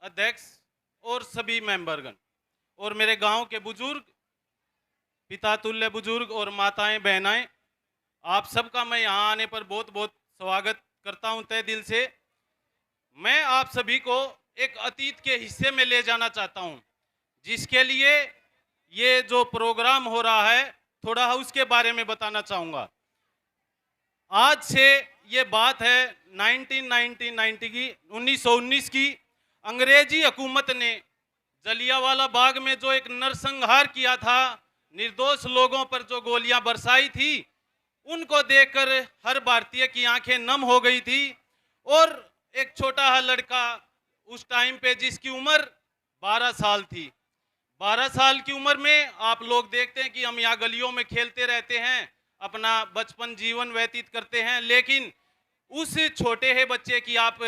अध्यक्ष और सभी मेंबरगण और मेरे गांव के बुजुर्ग, पिता तुल्य बुजुर्ग और माताएं बहनाएं, आप सबका मैं यहां आने पर बहुत बहुत स्वागत करता हूं तहे दिल से। मैं आप सभी को एक अतीत के हिस्से में ले जाना चाहता हूं, जिसके लिए ये जो प्रोग्राम हो रहा है थोड़ा उसके बारे में बताना चाहूँगा। आज से ये बात है 1990 की 1919 की। अंग्रेजी हुकूमत ने जलियांवाला बाग में जो एक नरसंहार किया था, निर्दोष लोगों पर जो गोलियां बरसाई थी, उनको देखकर हर भारतीय की आंखें नम हो गई थी। और एक छोटा सा लड़का उस टाइम पे जिसकी उम्र 12 साल थी, 12 साल की उम्र में आप लोग देखते हैं कि हम यहाँ गलियों में खेलते रहते हैं, अपना बचपन जीवन व्यतीत करते हैं, लेकिन उस छोटे है बच्चे की आप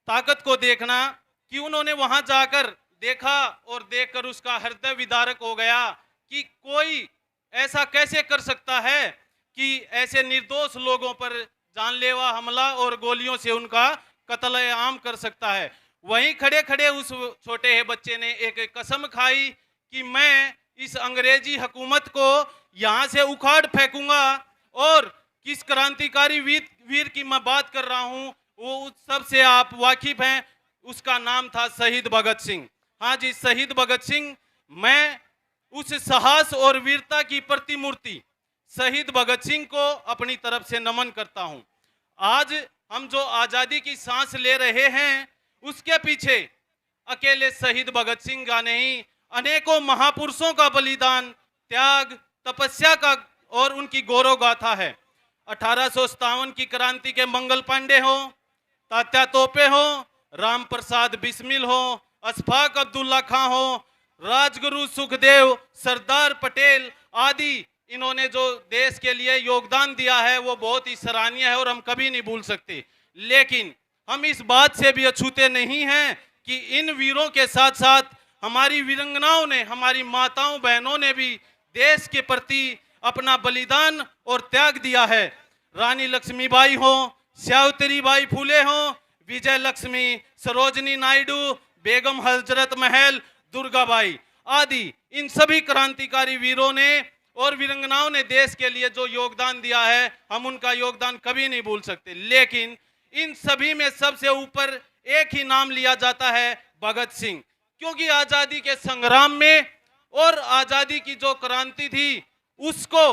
ताकत को देखना कि उन्होंने वहां जाकर देखा और देखकर उसका हृदय विदारक हो गया कि कोई ऐसा कैसे कर सकता है कि ऐसे निर्दोष लोगों पर जानलेवा हमला और गोलियों से उनका कत्लेआम कर सकता है। वहीं खड़े खड़े उस छोटे है बच्चे ने एक कसम खाई कि मैं इस अंग्रेजी हुकूमत को यहाँ से उखाड़ फेंकूंगा। और किस क्रांतिकारी वीर की मैं बात कर रहा हूँ, वो उस सबसे आप वाकिफ हैं, उसका नाम था शहीद भगत सिंह। हाँ जी, शहीद भगत सिंह। मैं उस साहस और वीरता की प्रतिमूर्ति शहीद भगत सिंह को अपनी तरफ से नमन करता हूं। आज हम जो आज़ादी की सांस ले रहे हैं, उसके पीछे अकेले शहीद भगत सिंह का नहीं, अनेकों महापुरुषों का बलिदान, त्याग, तपस्या का और उनकी गौरव गाथा है। 1857 की क्रांति के मंगल पांडे हो, तात्या तोपे हो, राम प्रसाद बिस्मिल हो, अशफाक अब्दुल्ला खां हो, राजगुरु सुखदेव, सरदार पटेल आदि, इन्होंने जो देश के लिए योगदान दिया है वो बहुत ही सराहनीय है और हम कभी नहीं भूल सकते। लेकिन हम इस बात से भी अछूते नहीं हैं कि इन वीरों के साथ साथ हमारी वीरंगनाओं ने, हमारी माताओं बहनों ने भी देश के प्रति अपना बलिदान और त्याग दिया है। रानी लक्ष्मीबाई हो, सावित्री बाई फुले हो, विजय लक्ष्मी, सरोजनी नायडू, बेगम हजरत महल, दुर्गाबाई आदि, इन सभी क्रांतिकारी वीरों ने और वीरंगनाओं ने देश के लिए जो योगदान दिया है, हम उनका योगदान कभी नहीं भूल सकते। लेकिन इन सभी में सबसे ऊपर एक ही नाम लिया जाता है, भगत सिंह, क्योंकि आजादी के संग्राम में और आजादी की जो क्रांति थी उसको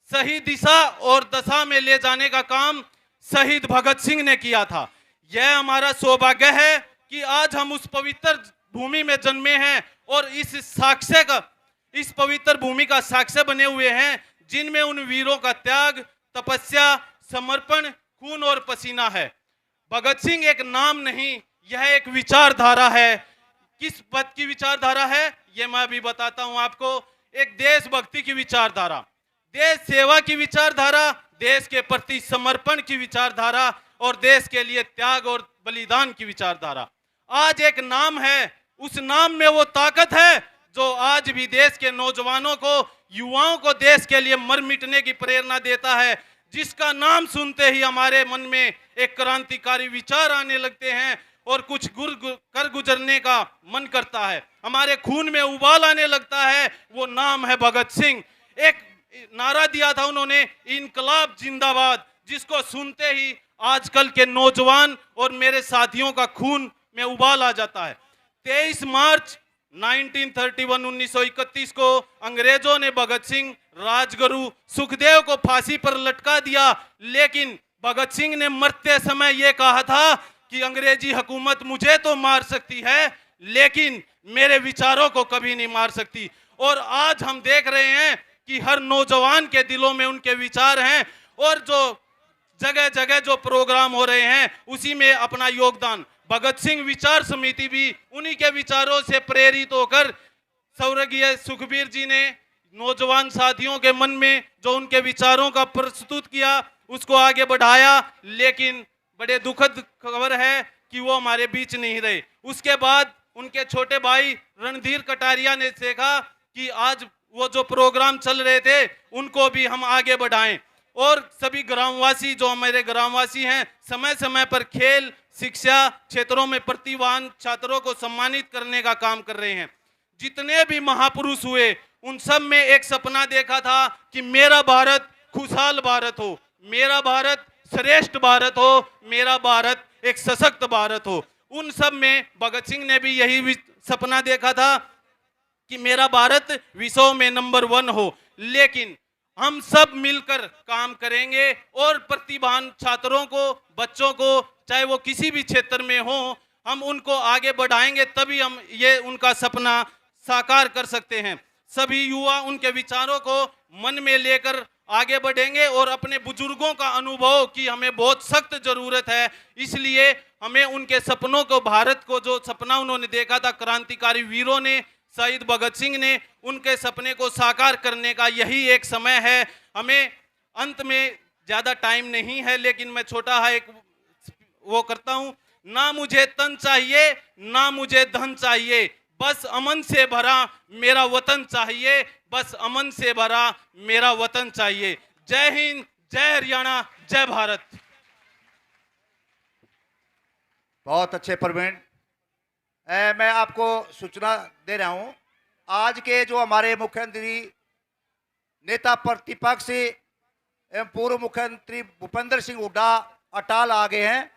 सही दिशा और दशा में ले जाने का काम शहीद भगत सिंह ने किया था। यह हमारा सौभाग्य है कि आज हम उस पवित्र भूमि में जन्मे हैं और इस पवित्र भूमि का साक्ष्य बने हुए हैं, जिनमें उन वीरों का त्याग, तपस्या, समर्पण, खून और पसीना है। भगत सिंह एक नाम नहीं, यह एक विचारधारा है। किस पद की विचारधारा है यह मैं अभी बताता हूं आपको। एक देशभक्ति की विचारधारा, देश सेवा की विचारधारा, देश के प्रति समर्पण की विचारधारा और देश के लिए त्याग और बलिदान की विचारधारा। आज एक नाम है, उस नाम में वो ताकत है जो आज भी देश के नौजवानों को, युवाओं को देश के लिए मर मिटने की प्रेरणा देता है, जिसका नाम सुनते ही हमारे मन में एक क्रांतिकारी विचार आने लगते हैं और कुछ कर गुजरने का मन करता है, हमारे खून में उबाल आने लगता है। वो नाम है भगत सिंह। एक नारा दिया था उन्होंने, इनकलाब जिंदाबाद, जिसको सुनते ही आजकल के नौजवान और मेरे साथियों का खून में उबाल आ जाता है। 23 मार्च 1931 को अंग्रेजों ने भगत सिंह, राजगुरु सुखदेव को फांसी पर लटका दिया, लेकिन भगत सिंह ने मरते समय यह कहा था कि अंग्रेजी हुकूमत मुझे तो मार सकती है, लेकिन मेरे विचारों को कभी नहीं मार सकती। और आज हम देख रहे हैं कि हर नौजवान के दिलों में उनके विचार हैं और जो जगह जगह जो प्रोग्राम हो रहे हैं उसी में अपना योगदान। भगत सिंह विचार समिति भी उन्हीं के विचारों से प्रेरित होकर स्वर्गीय सुखबीर जी ने नौजवान साथियों के मन में जो उनके विचारों का प्रस्तुत किया, उसको आगे बढ़ाया। लेकिन बड़े दुखद खबर है कि वो हमारे बीच नहीं रहे। उसके बाद उनके छोटे भाई रणधीर कटारिया ने देखा कि आज वो जो प्रोग्राम चल रहे थे उनको भी हम आगे बढ़ाएं और सभी ग्रामवासी, जो हमारे ग्रामवासी हैं, समय समय पर खेल शिक्षा क्षेत्रों में प्रतिभावान छात्रों को सम्मानित करने का काम कर रहे हैं। जितने भी महापुरुष हुए उन सब में एक सपना देखा था कि मेरा भारत खुशहाल भारत हो, मेरा भारत श्रेष्ठ भारत हो, मेरा भारत एक सशक्त भारत हो। उन सब में भगत सिंह ने भी यही सपना देखा था कि मेरा भारत विश्व में नंबर 1 हो। लेकिन हम सब मिलकर काम करेंगे और प्रतिभावान छात्रों को, बच्चों को, चाहे वो किसी भी क्षेत्र में हो, हम उनको आगे बढ़ाएंगे, तभी हम ये उनका सपना साकार कर सकते हैं। सभी युवा उनके विचारों को मन में लेकर आगे बढ़ेंगे और अपने बुजुर्गों का अनुभव की हमें बहुत सख्त जरूरत है, इसलिए हमें उनके सपनों को, भारत को जो सपना उन्होंने देखा था क्रांतिकारी वीरों ने, शहीद भगत सिंह ने, उनके सपने को साकार करने का यही एक समय है। हमें अंत में ज्यादा टाइम नहीं है, लेकिन मैं छोटा है एक वो करता हूं, ना मुझे तन चाहिए ना मुझे धन चाहिए, बस अमन से भरा मेरा वतन चाहिए, बस अमन से भरा मेरा वतन चाहिए। जय हिंद, जय हरियाणा, जय भारत। बहुत अच्छे प्रवीण। मैं आपको सूचना दे रहा हूं, आज के जो हमारे मुख्यमंत्री नेता प्रतिपक्ष एवं पूर्व मुख्यमंत्री भूपेंद्र सिंह हुड्डा अटाल आ गए हैं।